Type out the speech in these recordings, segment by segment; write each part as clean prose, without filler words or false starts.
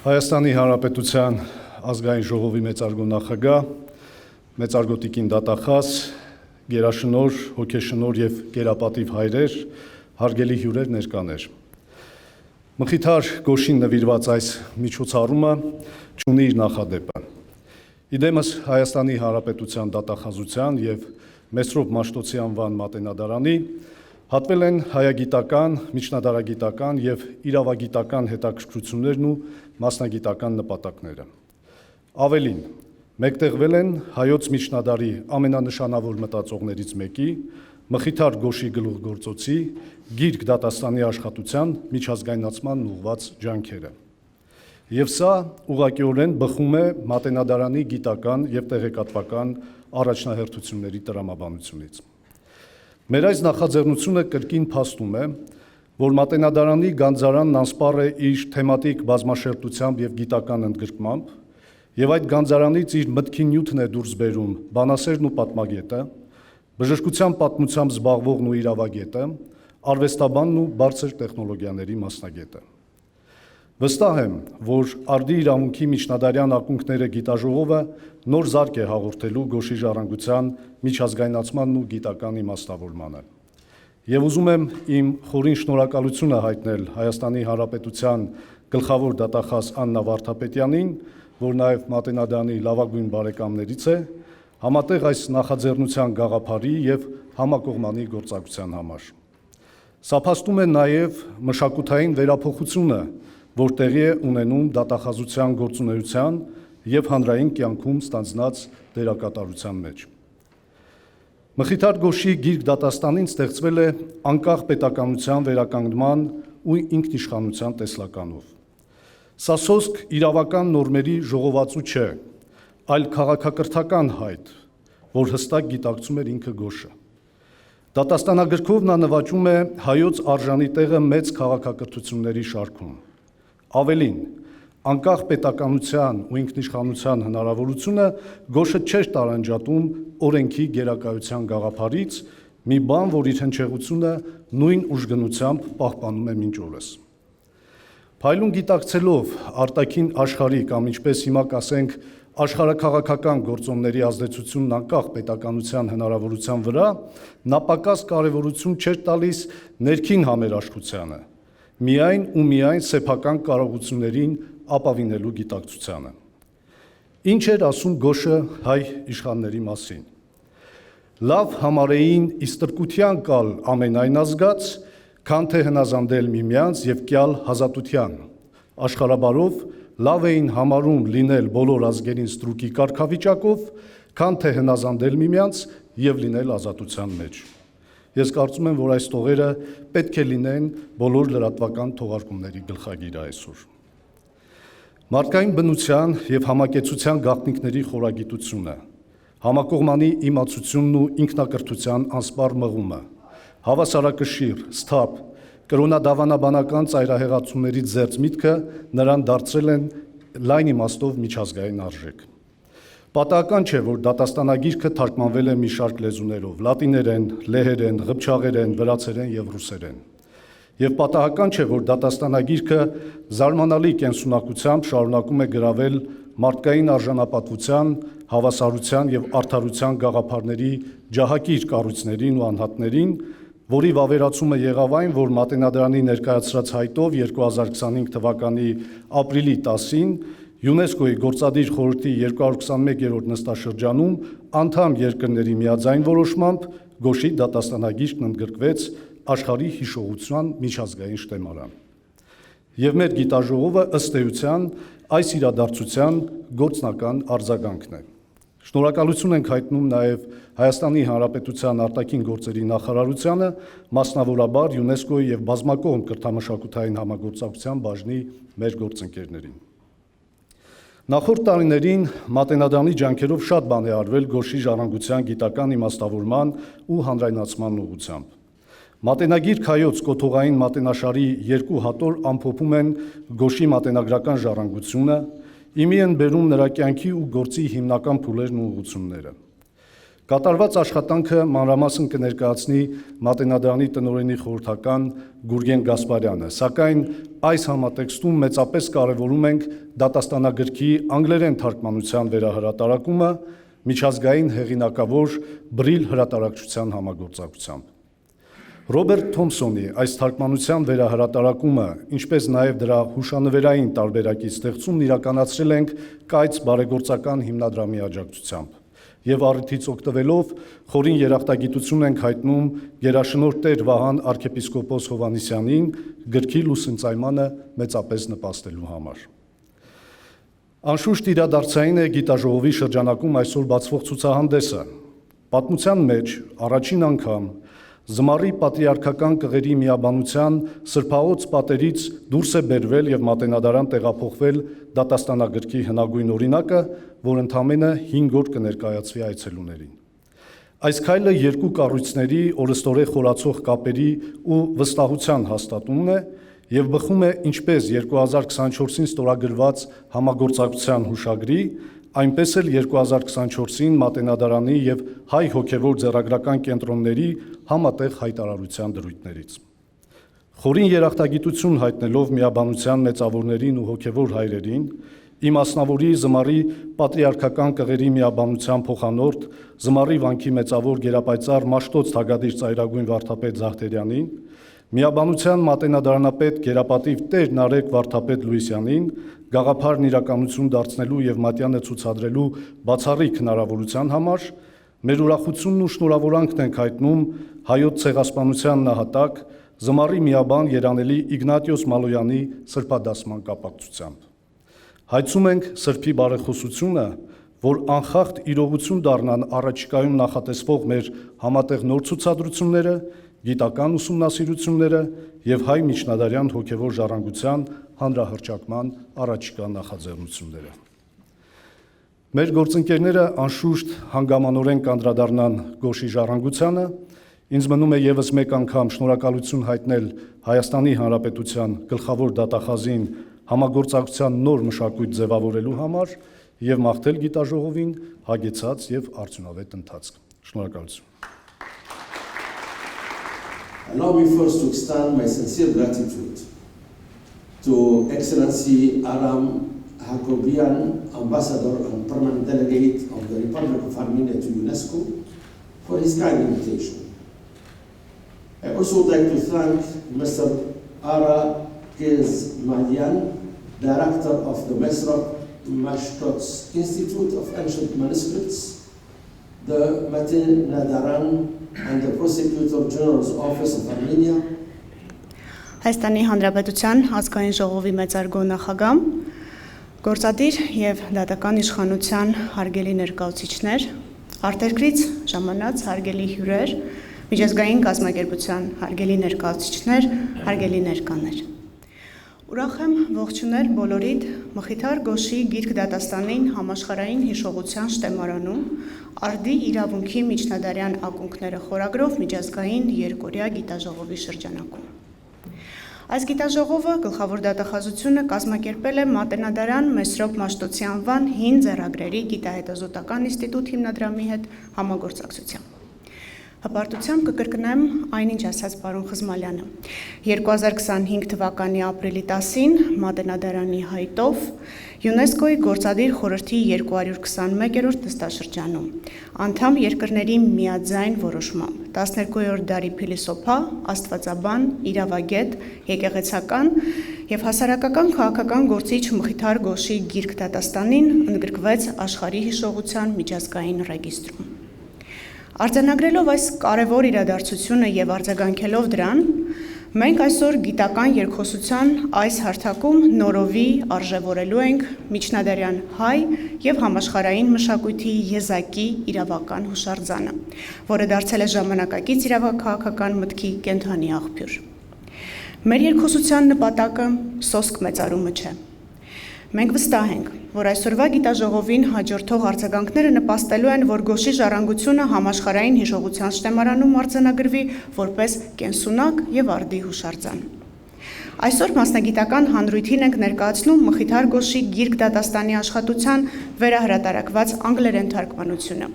Հայաստանի Հանրապետության ազգային ժողովի մեծարգո նախագահ, մեծարգո տիկին դատախազ, գերաշնորհ, հոգեշնորհ եւ գերապատիվ հայրեր, հարգելի հյուրեր, ներկաներ։ Մխիթար Գոշին նվիրված այս միջոցառումը չունի իր նախադեպը։ Իդեմս Հայաստանի Հանրապետության դատախազության եւ Մեսրոպ Մաշտոցի անվան մատենադարանի հատվել են հայագիտական, միջնադարագիտական եւ իրավագիտական հետաքրքրություններն ու մասնագիտական նպատակները։ Ավելին, մեկտեղվել են հայոց միջնադարի ամենանշանավոր մտածողներից մեկի, Մխիթար Գոշի գլուխգործոցի գիրք դատաստանի աշխատության միջազգայնացման ուղղված ջանքերը։ Եվ սա ուղղակիորեն բխում է մատենադարանի գիտական եւ տեղեկատվական առաջնահերթությունների տրամաբանությունից։ Մեր այս նախաձեռնությունը կրկին փաստում է, որ մատենադարանի գանձարանն անսպառ է իր թեմատիկ բազմաշերտությամբ եւ գիտական ընդգրկմամբ, եւ այդ գանձարանից իր մտքի նյութն է դուրս բերում բանասերն ու պատմագետը, բժշկության պատմությամբ զբաղվողն ու իրավագետը, արվեստաբանն ու բարձր տեխնոլոգիաների մասնագետը։ Վստահ եմ, որ արդի իրավունքի միջնադարյան ակունքները գիտաժողովը նոր զարկ է հաղորդելու Գոշի ժառանգության միջազգայնացմանն ու գիտական իմաստավորմանը։ Եվ ուզում եմ իմ խորին շնորհակալությունը հայտնել Հայաստանի Հանրապետության գլխավոր դատախազ Աննա Վարդապետյանին, որ նաև մատենադարանի լավագույն բարեկամներից է, համատեղ այս նախաձեռնության գաղափարի եւ համակողմանի գործակցության համար։ Սա փաստում է նաև մշակութային վերափոխությունը, որ տեղի է ունենում դատախազության գործունեության եւ հանրային կյանքում ստանձնած դերակատարության մեջ։ Մխիթար Գոշի գիրք դատաստանին ստեղծվել է անկախ պետականության վերականգնման ու ինքնիշխանության տեսլականով։ Սա սոսկ իրավական նորմերի ժողովածու չէ, այլ քաղաքակրթական հայտ, որ հստակ գիտակցում էր ինքը Գոշը։ Դատաստանագրքով նա նվաճում է հայոց արժանի տեղը մեծ քաղաքակրթությունների շարքում։ Ավելին, անկախ պետականության ու ինքնիշխանության հնարավորությունը Գոշը չէր տարանջատում օրենքի գերակայության գաղափարից, մի բան, որ իր հնչեղությունը նույն ուժգնությամբ պահպանում է մինչ օրս։ Փայլուն գիտակցելով արտաքին աշխարհի կամ ինչպես հիմա կասենք աշխարհաքաղաքական գործոնների ազդեցությունն անկախ պետականության հնարավորության վրա, նա պակաս կարևորություն չէր տալիս ներքին համերաշխությանը, միայն ու միայն սեփական կարողություններին ապավինելու գիտակցությանը։ Ինչ էր ասում Գոշը հայ իշխանների մասին։ Լավ համարեին իստրկության կալ ամենայն ազգաց, քան թե հնազանդել միմյանց եւ կյալ հազատության։ Աշխարհաբարով լավ էին համարում լինել բոլոր ազգերին ստրուկի կարգավիճակով, քան թե հնազանդել միմյանց եւ լինել ազատության մեջ։ Ես կարծում եմ, որ այս տողերը պետք է լինեն բոլոր լրատվական թողարկումների գլխագիրը այսօր։ Մարդկային բնության եւ համակեցության գաղտնիքների խորագիտությունը, համակողմանի իմացությունն ու ինքնակրթության անսպառ մղումը, հավասարակշիռ, սթափ, կրոնադավանաբանական ծայրահեղացումներից զերծ միտքը նրան դարձրել են լայն իմաստով միջազգային արժեք։ Պատահական չէ, որ դատաստանագիրքը թարգմանվել է մի շարք լեզուներով՝ լատիներեն, լեհերեն, ղփչաղերեն, վրացերեն եւ ռուսերեն։ Եվ պատահական չէ, որ դատաստանագիրքը զարմանալի կենսունակությամբ շարունակում է գրավել մարդկային արժանապատվության, հավասարության եւ արդարության գաղափարների ջահակիր կառույցներին ու անհատներին, որի վավերացումը եղավ այն, որ մատենադարանի ներկայացրած հայտով 2025 թվականի ապրիլի 10-ին ՅՈՒՆԵՍԿՕ-ի գործադիր խորհրդի 221-րդ նստաշրջանում անդամ երկրների միաձայն որոշմամբ Գոշի դատաստանագիրքն ընդգրկվեց աշխարհի հիշողության միջազգային շտեմարան։ Եվ մեր գիտաժողովը ըստ էության այս իրադարձության գործնական արձագանքն է։ Շնորհակալություն ենք հայտնում նաև Հայաստանի Հանրապետության արտաքին գործերի նախարարությանը, մասնավորաբար ՅՈՒՆԵՍԿՕ-ի եւ բազմակողմ կրթամշակութային համագործակցության բաժնի մեր գործընկերներին։ Նախորդ տարիներին մատենադարանի ջանքերով շատ բան է արվել Գոշի ժառանգության գիտական իմաստավորման ու հանրայնացման ուղղությամբ։ Մատենագիրք հայոց կոթողային մատենաշարի երկու հատոր ամփոփում են Գոշի մատենագրական ժառանգությունը, իմի են բերում նրա կյանքի ու գործի հիմնական փուլերն ու ուղղությունները։ Կատարված աշխատանքը մանրամասն կներկայացնի Մատենադարանի տնօրենի խորհրդական Գուրգեն Գասպարյանը, սակայն այս համատեքստում մեծապես կարևորում ենք դատաստանագրքի անգլերեն թարգմանության վերահրատարակումը միջազգային հեղինակավոր Բրիլ հրատարակչության համագործակցությամբ։ Ռոբերտ Թոմսոնի այս թարգմանության վերահրատարակումը, ինչպես նաև դրա հուշանվերային տարբերակի ստեղծումն իրականացրել ենք կայծ բարեգործական հիմնադրամի աջակցությամբ եւ առիթից օգտվելով խորին երախտագիտություն ենք հայտնում Գերաշնորհ Տեր Վահան arczepiskopos Հովհաննիսյանին գրքի լուսընծայմանը մեծապես նպաստելու համար։ Անշուշտ իրադարձային է գիտաժողովի շրջանակում այսօր բացվող ցուցահանդեսը։ Պատմության մեջ առաջին անգամ Զմարի պատրիարքական կղերի միաբանության սրբահոց պատերից դուրս է բերվել եւ Մատենադարան տեղափոխվել դատաստանագրքի հնագույն օրինակը, որ ընդամենը 5 օր կներկայացվի այցելուներին։ Այս քայլը երկու կառույցների օրըստօրե խորացող կապերի ու վստահության հաստատումն է եւ բխում է ինչպես 2024-ին ստորագրված համագործակցության հուշագրի, այնպես էլ 2024-ին Մատենադարանի եւ հայ հոգևոր ձեռագրական կենտրոնների համատեղ հայտարարության դրույթներից։ Խորին երախտագիտություն հայտնելով միաբանության մեծավորներին ու հոգևոր հայրերին, իմ ասնավորի Զմարի պատրիարքական կղերի միաբանության փոխանորդ Զմարի վանքի մեծավոր գերապայծառ Մաշտոց Թագադիր ծայրագույն վարդապետ Զահթերյանին, միաբանության մատենադարանապետ գերապատիվ Տեր Նարեկ վարդապետ Լուիսյանին գաղափարն իրականություն դարձնելու եւ մատյանը ցուցադրելու բացառիկ հնարավորության համար մեր ուրախությունն ու շնորհավորանքն ենք հայտնում հայոց ցեղասպանության նահատակ Զմարի միաբան երանելի Իգնատիոս Մալոյանի սրբադասման կապակցությամբ։ Հայցում ենք սրբի բարեխոսությունը, որ անխախտ իրողություն դառնան առաջիկայում նախատեսվող մեր համատեղ նոր ցուցադրությունները, գիտական ուսումնասիրությունները եւ հայ միջնադարյան հոգեվոր ժառանգության հանրահռչակման առաջիկա նախաձեռնությունները։ Մեր գործընկերները անշուշտ հանգամանորեն կանդրադառնան Գոշի ժառանգությանը, ինձ մնում է եւս մեկ անգամ շնորհակալություն հայտնել Հայաստանի Հանրապետության գլխավոր դատախազին համագործակցության նոր մշակույթ ձևավորելու համար եւ մաղթել գիտաժողովին հագեցած եւ արդյունավետ ընթացք։ Շնորհակալություն։ Allow me first to extend my sincere gratitude to Excellency Aram Hakobian, Ambassador and Permanent Delegate of the Republic of Armenia to UNESCO, for his kind invitation. I also would like to thank Mr. Ara Kezmadian, Director of the Mesrop Mashtots Institute of Ancient Manuscripts, the Matin Nadaran and the Prosecutor General's Office of Armenia. Հայաստանի Հանրապետության ազգային ժողովի մեծարգո նախագահ, գործադիր եւ դատական իշխանության հարգելի ներկայացուցիչներ, արտերկրից ժամանած հարգելի հյուրեր, միջազգային կազմակերպության հարգելի ներկայացուցիչներ, հարգելի ներկաներ։ Ուրախ եմ ողջունել բոլորիդ Մխիթար Գոշի գիրք դատաստանին համաշխարհային հիշողության շտեմարանում արդի իրավունքի միջնադարյան ակունքները խորագրով միջազգային երկօրյա գիտաժողովի շրջանակում։ Այս գիտաժողովը գլխավոր դատախազությունը կազմակերպել է Մատենադարան Մեսրոպ Մաշտոցի անվան հին ձեռագրերի գիտահետազոտական ինստիտուտ հիմնադրամի հետ համագործակցությամբ։ Հպարտությամբ կկրկնեմ այնինչ ասաց պարոն Խզմալյանը։ 2025 թվականի ապրիլի 10-ին Մատենադարանի հայտով ՅՈՒՆԵՍԿՕ-ի գործադիր խորհրդի 221-րդ նստաշրջանում անդամ երկրների միաձայն որոշմամբ 12-րդ դարի փիլիսոփա, աստվածաբան, իրավագետ, եկեղեցական եւ հասարակական քաղաքական գործիչ Մխիթար Գոշի գիրք դատաստանին ընդգրկվեց աշխարհի հիշողության միջազգային ռեգիստրում։ Արձանագրելով այս կարևոր իրադարձությունը եւ արձագանքելով դրան, մենք այսօր գիտական երկխոսության այս հարթակում նորովի արժևորելու ենք միջնադարյան հայ եւ համաշխարհային մշակույթի եզակի իրավական հուշարձանը, որը դարձել է ժամանակակից իրավաքաղաքական մտքի կենտրոնի աղբյուր։ Մեր երկխոսության նպատակը սոսկ մեծարումը չէ։ Մենք վստահ ենք, որ այսօրվա գիտաժողովին հաջորդող արձագանքները նպաստելու են, որ Գոշի ժառանգությունը համաշխարհային հիշողության շտեմարանում արձանագրվի որպես կենսունակ եւ արդի հուշարձան։ Այսօր մասնագիտական հանրույթին ենք ներկայացնում Մխիթար Գոշի գիրք դատաստանի աշխատության վերահրատարակված անգլերեն թարգմանությունը,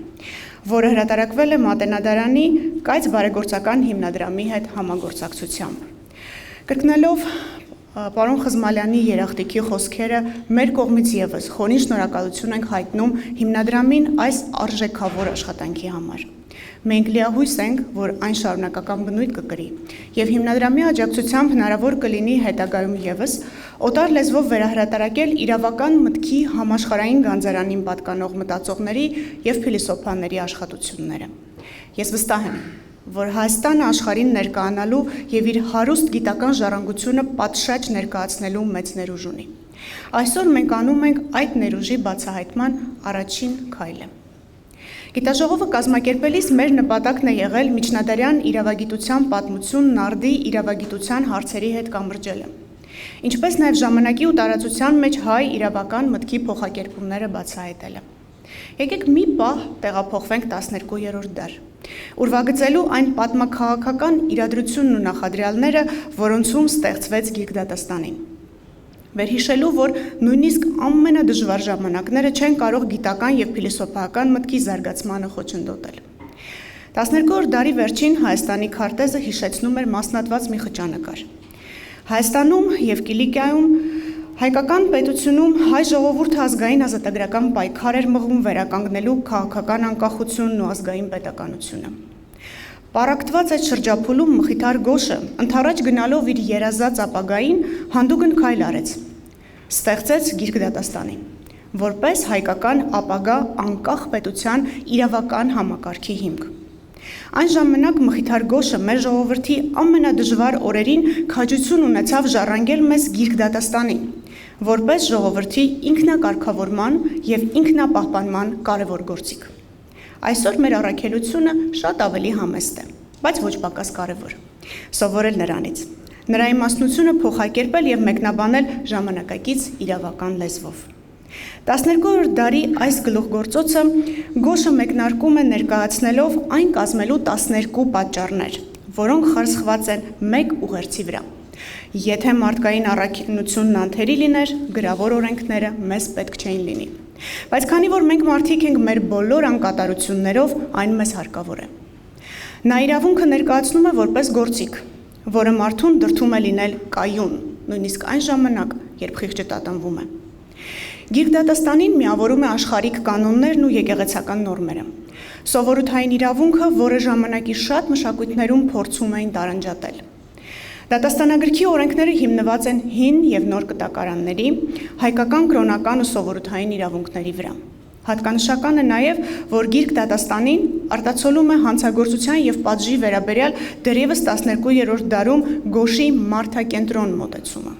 որը հրատարակվել է Մատենադարանի կայծ բարեգործական հիմնադրամի հետ համագործակցությամբ։ Կրկնելով պարոն Խզմալյանի երախտիկի խոսքերը, մեր կողմից ևս խորին շնորհակալություն ենք հայտնում հիմնադրամին այս արժեքավոր աշխատանքի համար։ Մենք լիահույս ենք, որ այն շարունակական բնույթ կկրի, եւ հիմնադրամի աջակցությամբ հնարավոր կլինի հետագայում ևս օտար լեզվով վերահրատարակել իրավական մտքի համաշխարհային գանձարանին պատկանող մտածողների եւ փիլիսոփաների աշխատությունները։ Ես վստահ եմ, որ Հայաստանը աշխարհին ներկայանալու եւ իր հարուստ գիտական ժառանգությունը պատշաճ ներկայացնելու մեծ ներուժ ունի։ Այսօր մենք անում ենք այդ ներուժի բացահայտման առաջին քայլը։ Գիտաժողովը կազմակերպելիս մեր նպատակն է եղել միջնադարյան իրավագիտության պատմությունն արդի իրավագիտության հարցերի հետ կամրջելը, ինչպես նաև ժամանակի ու տարածության մեջ հայ իրավական մտքի փոխակերպումները բացահայտելը։ Եկեք մի պահ տեղափոխվենք 12-րդ դար, ուրվագծելու այն պատմաքաղաքական իրադրությունն ու նախադրյալները, որոնցում ստեղծվեց գիրք դատաստանին։ Վերհիշելու, որ նույնիսկ ամենադժվար ժամանակները չեն կարող գիտական եւ փիլիսոփայական մտքի զարգացմանը խոչընդոտել։ 12-րդ դարի վերջին Հայաստանի քարտեզը հիշեցնում էր մասնատված մի խճանկար։ Հայաստանում եւ Կիլիկիայում հայկական պետությունում հայ ժողովուրդը ազգային ազատագրական պայքար էր մղում վերականգնելու քաղաքական անկախությունն ու ազգային պետականությունը։ Պարակտված այդ շրջափուլում Մխիթար Գոշը ընթառաջ գնալով իր երազած ապագային հանդուգն քայլ արեց, ստեղծեց գիրք դատաստանի, որպես հայկական ապագա անկախ պետության իրավական համակարգի հիմք։ Այն ժամանակ Մխիթար Գոշը մեր ժողովրդի ամենադժվար օրերին քաջություն ունեցավ ժառանգել մեզ գիրք դատաստանին, որպես ժողովրդի ինքնակարգավորման եւ ինքնապահպանման կարևոր գործիք։ Այսօր մեր առաքելությունը շատ ավելի համեստ է, բայց ոչ պակաս կարևոր։ Սովորել նրանից, նրա իմաստնությունը փոխակերպել եւ մեկնաբանել ժամանակակից իրավական լեզվով։ 12-րդ դարի այս գլուխգործոցը Գոշը մեկնարկում է ներկայացնելով այն կազմելու 12 պատճառներ, որոնք խրսխված են մեկ ուղերձի վրա։ Եթե մարդկային առաքինությունն անթերի լիներ, գրավոր օրենքները մեզ պետք չէին լինի։ Բայց քանի որ մենք մարդիկ ենք մեր բոլոր անկատարություններով, այն մեզ հարկավոր է։ Նա իրավունքը ներկայացնում է որպես գործիք, որը մարդուն դրդում է լինել կայուն, նույնիսկ այն ժամանակ, երբ խիղճը տատանվում է։ Գիրք դատաստանին միավորում է աշխարհիկ կանոններն ու եկեղեցական նորմերը։ Սովորութային իրավունքը, որը ժամանակի շատ մշակույթներում փորձում էին տարանջատել։ Դատաստանագրքի օրենքները հիմնված են հին եւ նոր կտակարանների, հայկական կրոնական ու սովորութային իրավունքների վրա։ Հատկանշական է նաեւ, որ գիրք դատաստանին արտացոլում է հանցագործության եւ պատժի վերաբերյալ դեռևս 12-րդ դարում Գոշի մարդակենտրոն մոտեցումը։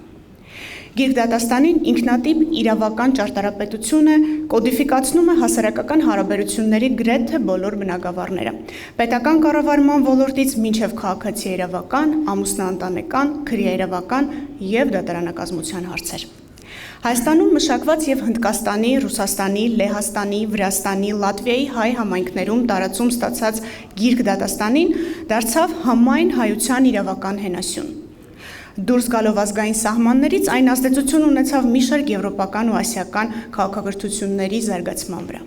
Գիրք դատաստանին ինքնատիպ իրավական ճարտարապետություն է, կոդիֆիկացնում է հասարակական հարաբերությունների գրեթե բոլոր բնագավառները, պետական կառավարման ոլորտից մինչև քաղաքացիերավական, ամուսնաընտանեկան, քրեաերավական եւ դատարանակազմության հարցեր։ Հայաստանում մշակված եւ Հնդկաստանի, Ռուսաստանի, Լեհաստանի, Վրաստանի, Լատվիայի հայ համայնքներում տարածում ստացած գիրք դատաստանին դարձավ համայն հայության իրավական հենասյուն։ Դուրս գալով ազգային սահմաններից այն ազդեցություն ունեցավ մի շարք եվրոպական ու ասիական քաղաքակրթությունների զարգացման վրա։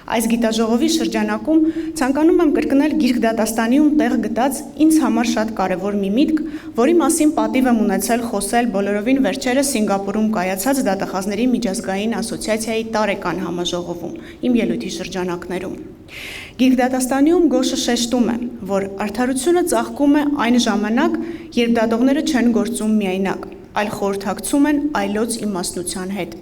Այս գիտաժողովի շրջանակում ցանկանում եմ կրկնել գիրք դատաստանիում տեղ գտած ինձ համար շատ կարևոր մի միտք, որի մասին պատիվ եմ ունեցել խոսել բոլորովին վերջերս Սինգապուրում կայացած դատախազների միջազգային ասոցիացիայի տարեկան համաժողովում, իմ ելույթի շրջանակներում։ Գիրք դատաստանիում Գոշը շեշտում է, որ արդարությունը ծաղկում է այն ժամանակ, երբ դատողները չեն գործում միայնակ, այլ խորհրդակցում են այլոց իմաստնության հետ։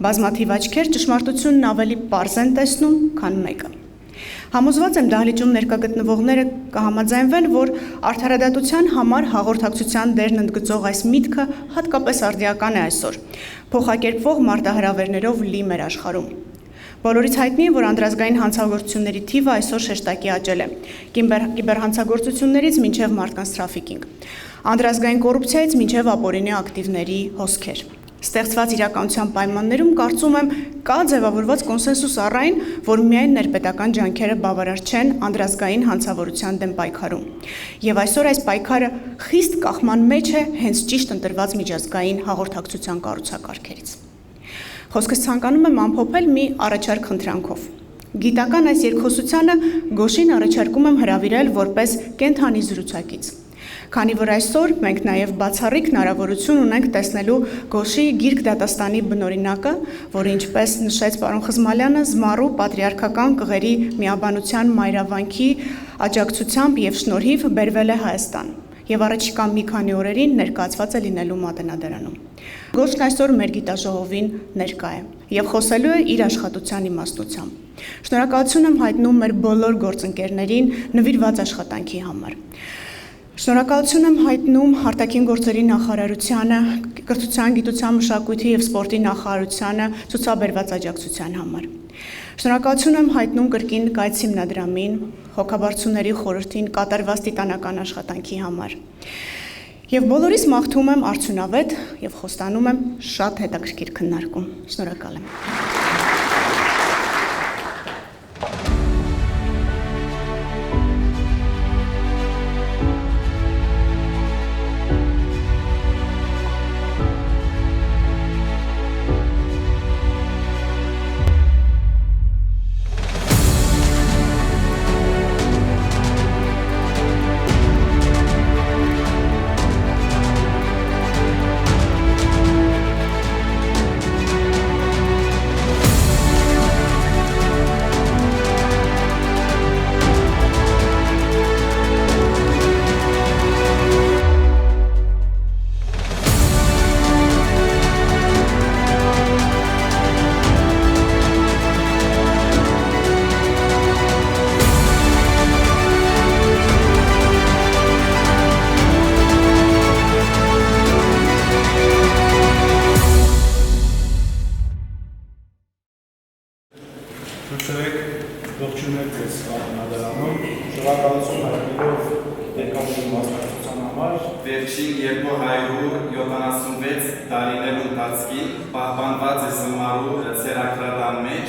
Բազմաթիվ աչքեր ճշմարտությունն ավելի պարզ են տեսնում, քան մեկը։ Համոզված եմ դահլիճում ներկա գտնվողները կհամաձայնվեն, որ արդարադատության համար հաղորդակցության դերն ընդգծող այս միտքը հատկապես արդիական է այսօր, փոխակերպվող մարտահրավերներով լի մեր աշխարհում։ Բոլորից հայտնի է, որ անդրազգային հանցագործությունների թիվը այսօր շեշտակի աճել է, կիբերհանցագործություններից մինչև մարդկանց թրաֆիքինգ, անդրազգային կոռուպցիայից մինչև ապօրինի ակտիվների հոսքեր։ Ստեղծված իրականության պայմաններում կարծում եմ կա ձևավորված կոնսենսուս առ այն, որ միայն ներպետական ջանքերը բավարար չեն անդրազգային հանցավորության դեմ պայքարում։ Եվ այսօր այս պայքարը խիստ կախման մեջ է հենց ճիշտ ընտրված միջազգային հաղորդակցության կառուցակարգերից։ Խոսքս ցանկանում եմ ամփոփել մի առաջարկ խնդրանքով։ Գիտական այս երկխոսությանը Գոշին առաջարկում եմ հրավիրել որպես կենթանի զրուցակից։ Քանի որ այսօր մենք նաև բացառիկ հնարավորություն ունենք տեսնելու Գոշի գիրք դատաստանի բնօրինակը, որը ինչպես նշեց պարոն Խզմալյանը, զմառու պատրիարքական կղերի միաբանության մայրավանքի աջակցությամբ եւ շնորհիվ բերվել է Հայաստան եւ առաջիկա մի քանի օրերին ներկայացված է լինելու Մատենադարանում։ Գոշն այսօր մեր գիտաժողովին ներկա է եւ խոսելու է իր աշխատության իմաստությամբ։ Շնորհակալություն եմ հայտնում մեր բոլոր գործընկերներին նվիրված աշխատանքի համար։ Շնորհակալություն եմ հայտնում Արտաքին գործերի նախարարությանը, Կրթության, Գիտության, Մշակույթի եւ Սպորտի նախարարությանը ցուցաբերված աջակցության համար։ Շնորհակալություն եմ հայտնում կրկին Կայց հիմնադրամին, Հոգաբարձուների խորհրդին կատարված տիտանական աշխատանքի համար։ Եվ բոլորիս մաղթում եմ արդյունավետ եւ խոստանում եմ շատ հետաքրքիր քննարկում։ Շնորհակալ եմ։ Ողջունել ձեզ Մատենադարանում, շնորհակալություն հայտնելով ներկայացում մասնակցության համար։ Վերջին 276 տարիներ ընթացքի պահպանված է զմարու ցերակրական մեջ։